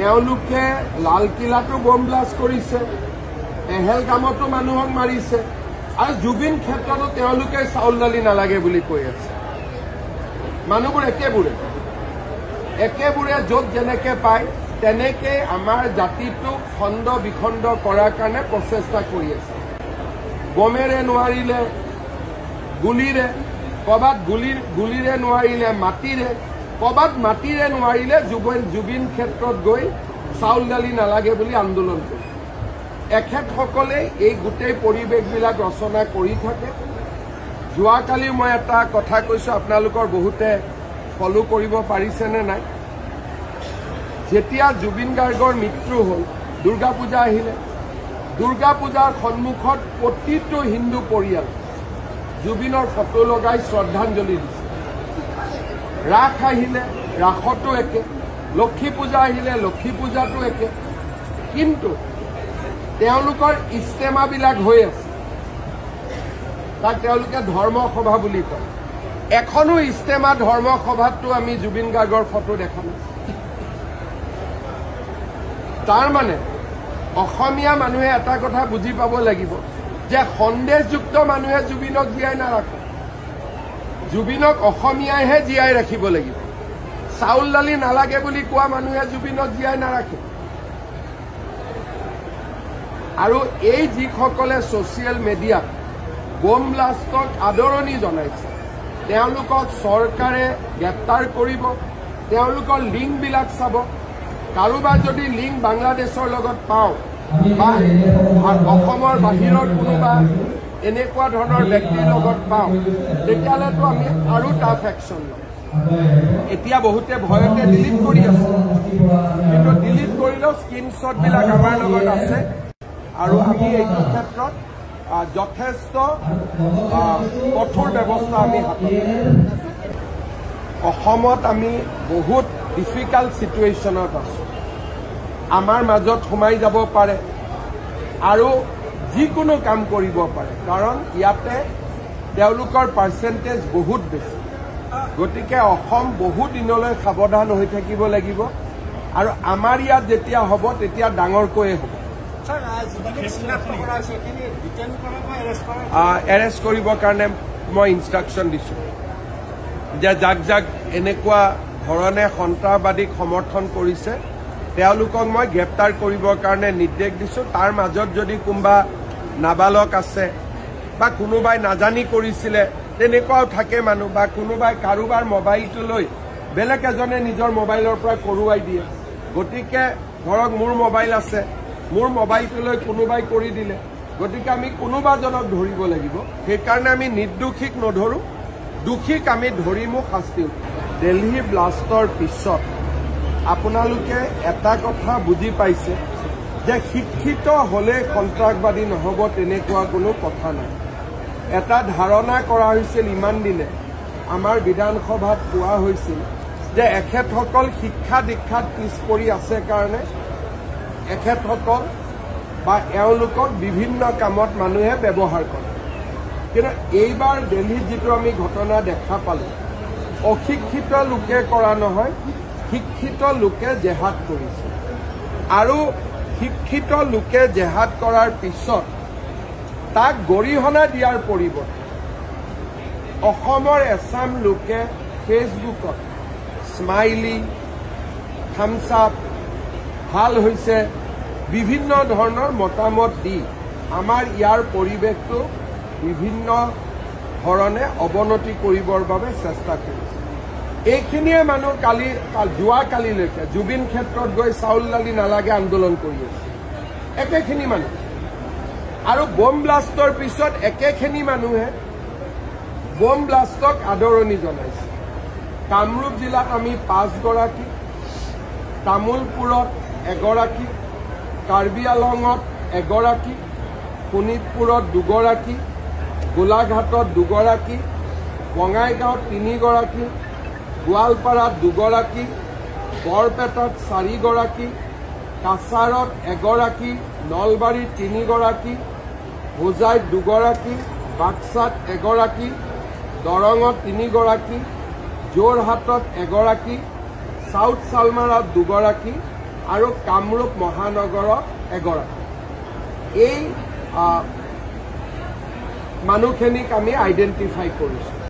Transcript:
তেওঁলোকে লালকিল্লাটো বম ব্লাষ্ট কৰিছে, পেহেলগামতো মানুহক মাৰিছে, আৰু জুবিন ক্ষেত্ৰতো তেওঁলোকে চাউল দালি নালাগে বুলি কৈ আছে। মানুহবোৰ একেবোৰে য'ত যেনেকে পায় তেনেকে আমাৰ জাতিটোক খণ্ড বিখণ্ড কৰাৰ কাৰণে প্ৰচেষ্টা কৰি আছে। বমেৰে নোৱাৰিলে গুলীৰে, ক'ৰবাত গুলীৰে নোৱাৰিলে মাটিৰে, ক'ৰবাত মাটিৰে নোৱাৰিলে জুবিন ক্ষেত্ৰত গৈ চাউল দালি নালাগে বুলি আন্দোলন কৰে। এখেতসকলে এই গোটেই পৰিৱেশবিলাক ৰচনা কৰি থাকে। যোৱাকালি মই এটা কথা কৈছোঁ, আপোনালোকৰ বহুতে ফলো কৰিব পাৰিছেনে নাই। যেতিয়া জুবিন গাৰ্গৰ মৃত্যু হ'ল, দুৰ্গা পূজা আহিলে, দুৰ্গা পূজাৰ সন্মুখত প্ৰতিটো হিন্দু পৰিয়াল জুবিনৰ ফটো লগাই শ্ৰদ্ধাঞ্জলি দিছে। ৰাস আহিলে, ৰাসতো একে, লক্ষ্মী পূজা আহিলে, লক্ষ্মী পূজাতো একে। কিন্তু তেওঁলোকৰ ইস্তেমাবিলাক হৈ আছে, তাক তেওঁলোকে ধৰ্মসভা বুলি কয়। এখনো ইস্তেমা ধৰ্মসভাততো আমি জুবিন গাৰ্গৰ ফটো দেখা নাই। তাৰ মানে অসমীয়া মানুহে এটা কথা বুজি পাব লাগিব যে সন্দেহযুক্ত মানুহে জুবিনক জীয়াই নাৰাখে, জুবিনক অসমীয়াইহে জীয়াই ৰাখিব লাগিব। চাউল দালি নালাগে বুলি কোৱা মানুহে জুবিনক জীয়াই নাৰাখে। আৰু এই যিসকলে ছ'চিয়েল মিডিয়াত বম ব্লাষ্টক আদৰণি জনাইছে, তেওঁলোকক চৰকাৰে গ্ৰেপ্তাৰ কৰিব, তেওঁলোকৰ লিংকবিলাক চাব। কাৰোবাৰ যদি লিংক বাংলাদেশৰ লগত পাওঁ বা অসমৰ বাহিৰৰ কোনোবা এনেকুৱা ধৰণৰ ব্যক্তিৰ লগত পাওঁ, তেতিয়াহ'লেতো আমি আৰু টাফ একশ্যন ল'ম। এতিয়া বহুতে ভয়তে ডিলিট কৰি আছে, কিন্তু ডিলিট কৰিলেও স্ক্ৰীনশ্বটবিলাক আমাৰ লগত আছে, আৰু আমি এইটো ক্ষেত্ৰত যথেষ্ট কঠোৰ ব্যৱস্থা আমি হাতত ল'ম। অসমত আমি বহুত ডিফিকাল্ট চিটুৱেশ্যনত আছোঁ। আমাৰ মাজত সোমাই যাব পাৰে আৰু যিকোনো কাম কৰিব পাৰে, কাৰণ ইয়াতে তেওঁলোকৰ পাৰ্চেণ্টেজ বহুত বেছি। গতিকে অসম বহু দিনলৈ সাৱধান হৈ থাকিব লাগিব, আৰু আমাৰ ইয়াত যেতিয়া হ'ব তেতিয়া ডাঙৰকৈয়ে হ'ব। এৰেষ্ট কৰিবৰ কাৰণে মই ইনষ্ট্ৰাকশ্যন দিছোঁ যে যাক যাক এনেকুৱা ধৰণে সন্ত্ৰাসবাদীক সমৰ্থন কৰিছে তেওঁলোকক মই গ্ৰেপ্তাৰ কৰিবৰ কাৰণে নিৰ্দেশ দিছোঁ। তাৰ মাজত যদি কোনোবা নাবালক আছে বা কোনোবাই নাজানি কৰিছিলে তেনেকুৱাও থাকে মানুহ, বা কোনোবাই কাৰোবাৰ মোবাইলটো লৈ বেলেগ এজনে নিজৰ মোবাইলৰ পৰা কৰোৱাই দিয়ে। গতিকে ধৰক মোৰ মোবাইল আছে, মোৰ মোবাইলটো লৈ কোনোবাই কৰি দিলে, গতিকে আমি কোনোবাজনক ধৰিব লাগিব। সেইকাৰণে আমি নিৰ্দোষীক নধৰোঁ, দোষীক আমি ধৰিমো শাস্তি। দিল্লী ব্লাষ্টৰ পিছত আপোনালোকে এটা কথা বুজি পাইছে যে শিক্ষিত হ'লে সন্ত্ৰাসবাদী নহ'ব তেনেকুৱা কোনো কথা নাই। এটা ধাৰণা কৰা হৈছিল ইমান দিনে, আমাৰ বিধানসভাত কোৱা হৈছিল যে এখেতসকল শিক্ষা দীক্ষাত পিছ পৰি আছে কাৰণে এখেতসকল বা এওঁলোকক বিভিন্ন কামত মানুহে ব্যৱহাৰ কৰে। কিন্তু এইবাৰ দিল্লীত যিটো আমি ঘটনা দেখা পালোঁ, অশিক্ষিত লোকে কৰা নহয়, শিক্ষিত লোকে জেহাদ কৰিছে। আৰু শিক্ষিত লোকে জেহাদ কৰাৰ পিছত তাক গৰিহণা দিয়াৰ পৰিৱৰ্তে অসমৰ এচাম লোকে ফেচবুকত স্মাইলি, থামছ আপ, ভাল হৈছে, বিভিন্ন ধৰণৰ মতামত দি আমাৰ ইয়াৰ পৰিৱেশটো বিভিন্ন ধৰণে অৱনতি কৰিবৰ বাবে চেষ্টা কৰিছে। এইখিনিয়ে মানুহ যোৱাকালিলৈকে জুবিন ক্ষেত্ৰত গৈ চাউল দালি নালাগে আন্দোলন কৰি আছে, একেখিনি মানুহ। আৰু বম ব্লাষ্টৰ পিছত একেখিনি মানুহে বম ব্লাষ্টক আদৰণি জনাইছে। কামৰূপ জিলাত আমি 5 গৰাকী, তামোলপুৰত 1 গৰাকী, কাৰ্বি আলঙত 1 গৰাকী, শোণিতপুৰত 2 গৰাকী, গোলাঘাটত 2 গৰাকী, বঙাইগাঁৱত 3 গৰাকী, গোৱালপাৰাত 2 গৰাকী, বৰপেটাত 4 গৰাকী, কাছাৰত 1 গৰাকী, নলবাৰীত 3 গৰাকী, হোজাইত 2 গৰাকী, বাক্সাত 1 গৰাকী, দৰঙত 3 গৰাকী, যোৰহাটত 1 গৰাকী, সাউথ সালমাৰাত 2 গৰাকী, আৰু কামৰূপ মহানগৰৰ এগৰাকী এই মানুহখিনিক আমি আইডেণ্টিফাই কৰিছোঁ